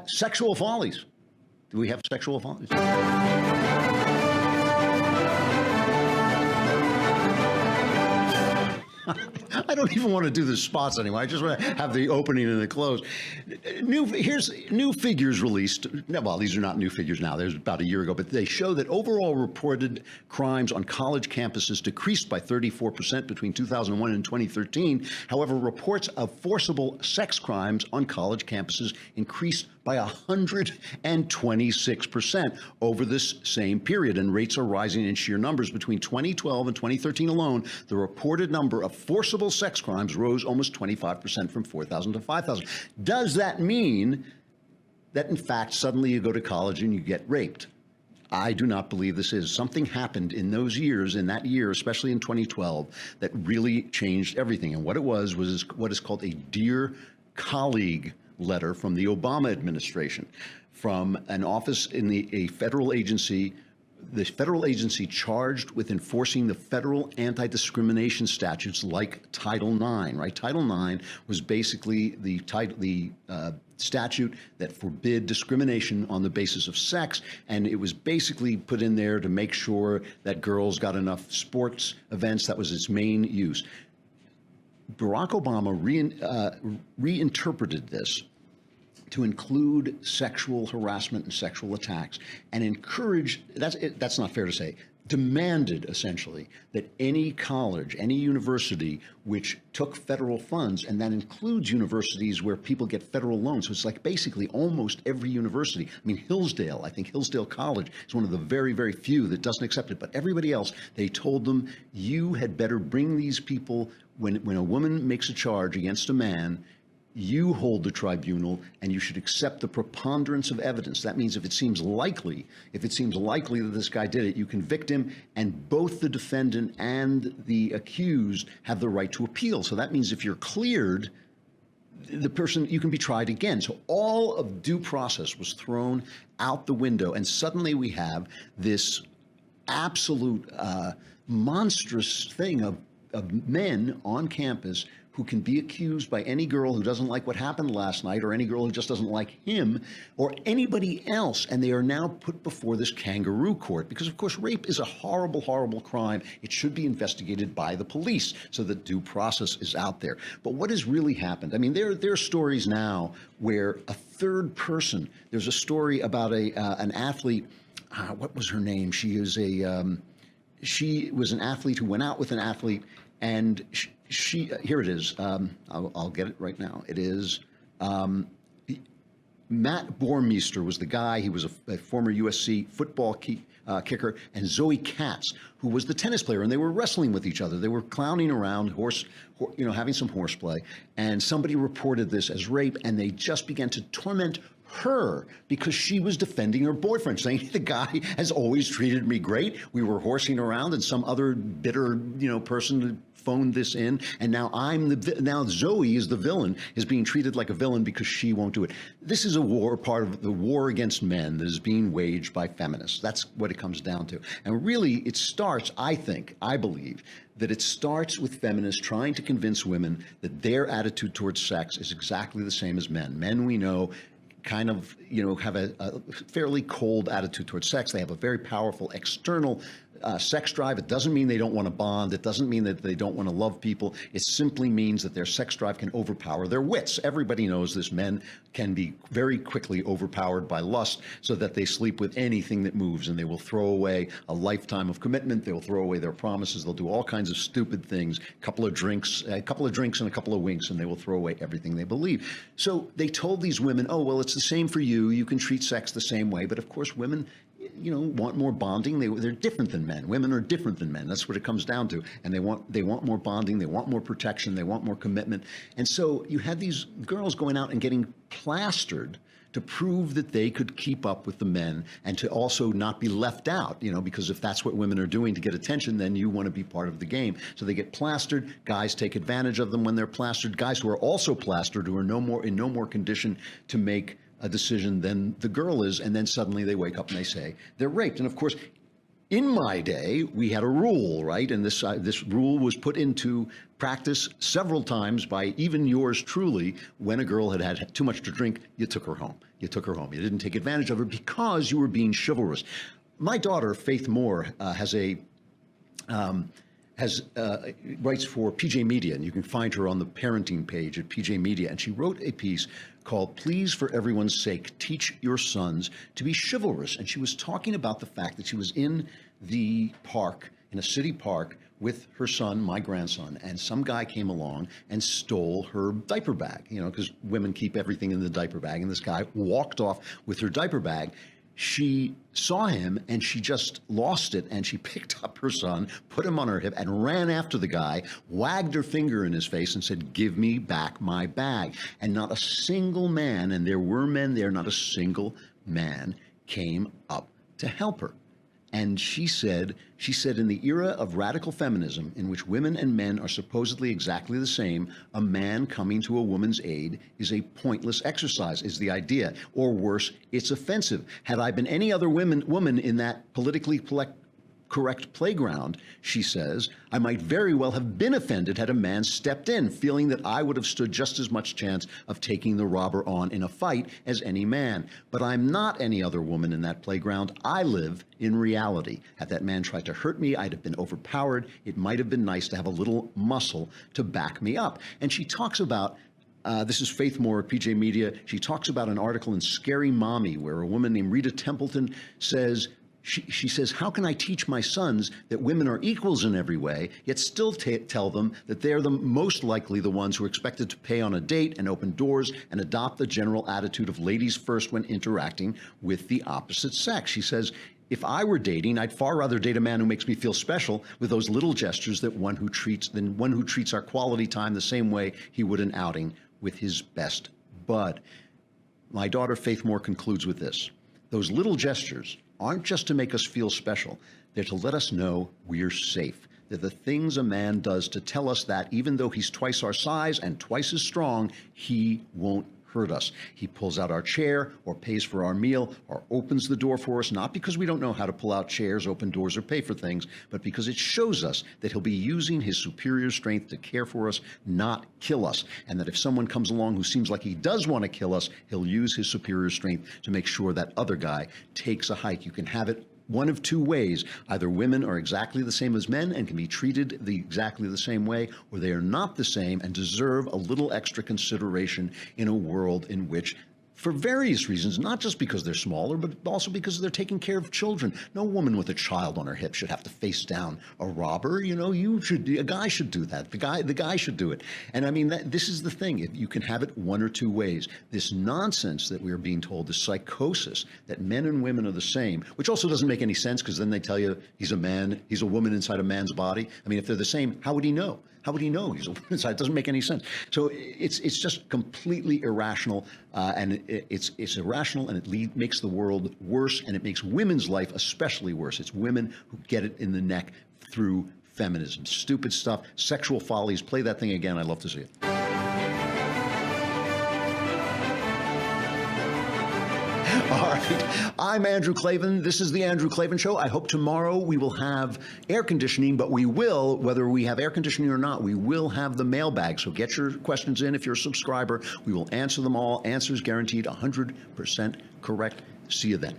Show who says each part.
Speaker 1: Sexual follies. Do we have sexual follies? I don't even want to do the spots anymore. I just want to have the opening and the close. Here's new figures released. Well, these are not new figures now. There's about a year ago, but they show that overall reported crimes on college campuses decreased by 34% between 2001 and 2013. However, reports of forcible sex crimes on college campuses increased by 126% over this same period, and rates are rising in sheer numbers. Between 2012 and 2013 alone, the reported number of forcible sex crimes rose almost 25% from 4,000 to 5,000. Does that mean that, in fact, suddenly you go to college and you get raped? I do not believe this is. Something happened in those years, in that year, especially in 2012, that really changed everything. And what it was what is called a Dear Colleague letter from the Obama administration, from an office in a federal agency, the federal agency charged with enforcing the federal anti-discrimination statutes like Title IX, right? Title IX was basically the statute that forbid discrimination on the basis of sex, and it was basically put in there to make sure that girls got enough sports events. That was its main use. Barack Obama reinterpreted this to include sexual harassment and sexual attacks, and encouraged, that's not fair to say, demanded essentially that any college, any university which took federal funds, and that includes universities where people get federal loans, so it's like basically almost every university. I mean, Hillsdale, I think Hillsdale College is one of the very, very few that doesn't accept it, but everybody else, they told them, you had better bring these people, when a woman makes a charge against a man, you hold the tribunal, and you should accept the preponderance of evidence. That means if it seems likely that this guy did it, you convict him, and both the defendant and the accused have the right to appeal. So that means if you're cleared, the person, you can be tried again. So all of due process was thrown out the window, and suddenly we have this absolute monstrous thing of men on campus who can be accused by any girl who doesn't like what happened last night, or any girl who just doesn't like him, or anybody else, and they are now put before this kangaroo court. Because, of course, rape is a horrible, horrible crime. It should be investigated by the police so that due process is out there. But what has really happened? I mean, there are stories now where a third person, there's a story about an athlete, what was her name? She was an athlete who went out with an athlete, and she here it is. I'll get it right now. It is Matt Bormeister was the guy. He was a former USC football kicker, and Zoe Katz, who was the tennis player, and they were wrestling with each other. They were clowning around, having some horseplay, and somebody reported this as rape, and they just began to torment her because she was defending her boyfriend, saying the guy has always treated me great. We were horsing around, and some other bitter, person phoned this in, and now now Zoe is the villain, is being treated like a villain because she won't do it. This is a war, part of the war against men that is being waged by feminists. That's what it comes down to. And really, it starts, I believe, that it starts with feminists trying to convince women that their attitude towards sex is exactly the same as men. Men, we know, kind of, have a fairly cold attitude towards sex. They have a very powerful external sex drive. It doesn't mean they don't want to bond. It doesn't mean that they don't want to love people. It simply means that their sex drive can overpower their wits. Everybody knows this. Men can be very quickly overpowered by lust, so that they sleep with anything that moves, and they will throw away a lifetime of commitment. They will throw away their promises. They'll do all kinds of stupid things, a couple of drinks and a couple of winks, and they will throw away everything they believe. So they told these women, oh, well, it's the same for you. You can treat sex the same way. But of course, women, want more bonding. They're different than men. Women are different than men. That's what it comes down to. And they want more bonding. They want more protection. They want more commitment. And so you had these girls going out and getting plastered to prove that they could keep up with the men, and to also not be left out, because if that's what women are doing to get attention, then you want to be part of the game. So they get plastered. Guys take advantage of them when they're plastered. Guys who are also plastered, who are in no more condition to make a decision than the girl is, and then suddenly they wake up and they say they're raped. And of course, In my day, we had a rule, right? And this rule was put into practice several times by even yours truly. When a girl had had too much to drink, you took her home. You took her home. You didn't take advantage of her because you were being chivalrous. My daughter, Faith Moore, writes for PJ Media, and you can find her on the parenting page at PJ Media. And she wrote a piece called "Please, for Everyone's Sake, Teach Your Sons to Be Chivalrous." And she was talking about the fact that she was in the park, in a city park, with her son, my grandson, and some guy came along and stole her diaper bag, because women keep everything in the diaper bag. And this guy walked off with her diaper bag. She saw him and she just lost it, and she picked up her son, put him on her hip, and ran after the guy, wagged her finger in his face and said, "Give me back my bag." And not a single man, and there were men there, not a single man came up to help her. And she said, in the era of radical feminism, in which women and men are supposedly exactly the same, a man coming to a woman's aid is a pointless exercise, is the idea. Or worse, it's offensive. Had I been any other woman in that politically correct playground, she says, I might very well have been offended had a man stepped in, feeling that I would have stood just as much chance of taking the robber on in a fight as any man. But I'm not any other woman in that playground. I live in reality. Had that man tried to hurt me, I'd have been overpowered. It might have been nice to have a little muscle to back me up. And she talks about this is Faith Moore at PJ Media. She talks about an article in Scary Mommy where a woman named Rita Templeton says, she says, how can I teach my sons that women are equals in every way, yet still tell them that they're the most likely the ones who are expected to pay on a date and open doors and adopt the general attitude of ladies first when interacting with the opposite sex? She says, if I were dating, I'd far rather date a man who makes me feel special with those little gestures than one who treats our quality time the same way he would an outing with his best bud. My daughter Faith Moore concludes with this. Those little gestures aren't just to make us feel special. They're to let us know we're safe. They're the things a man does to tell us that even though he's twice our size and twice as strong, he won't hurt us. He pulls out our chair or pays for our meal or opens the door for us, not because we don't know how to pull out chairs, open doors, or pay for things, but because it shows us that he'll be using his superior strength to care for us, not kill us. And that if someone comes along who seems like he does want to kill us, he'll use his superior strength to make sure that other guy takes a hike. You can have it one of two ways. Either women are exactly the same as men and can be treated exactly the same way, or they are not the same and deserve a little extra consideration in a world in which, for various reasons, not just because they're smaller, but also because they're taking care of children. No woman with a child on her hip should have to face down a robber. A guy should do that. The guy should do it. And I mean, this is the thing. If you can have it one or two ways. This nonsense that we are being told, this psychosis that men and women are the same, which also doesn't make any sense because then they tell you he's a man, he's a woman inside a man's body. I mean, if they're the same, how would he know? How would he know he's a woman inside? It doesn't make any sense. So it's just completely irrational, and it's irrational, and it makes the world worse, and it makes women's life especially worse. It's women who get it in the neck through feminism. Stupid stuff. Sexual Follies. Play that thing again. I'd love to see it. All right. I'm Andrew Klavan. This is The Andrew Klavan Show. I hope tomorrow we will have air conditioning, but we will, whether we have air conditioning or not, we will have the mailbag. So get your questions in if you're a subscriber. We will answer them all. Answers guaranteed 100% correct. See you then.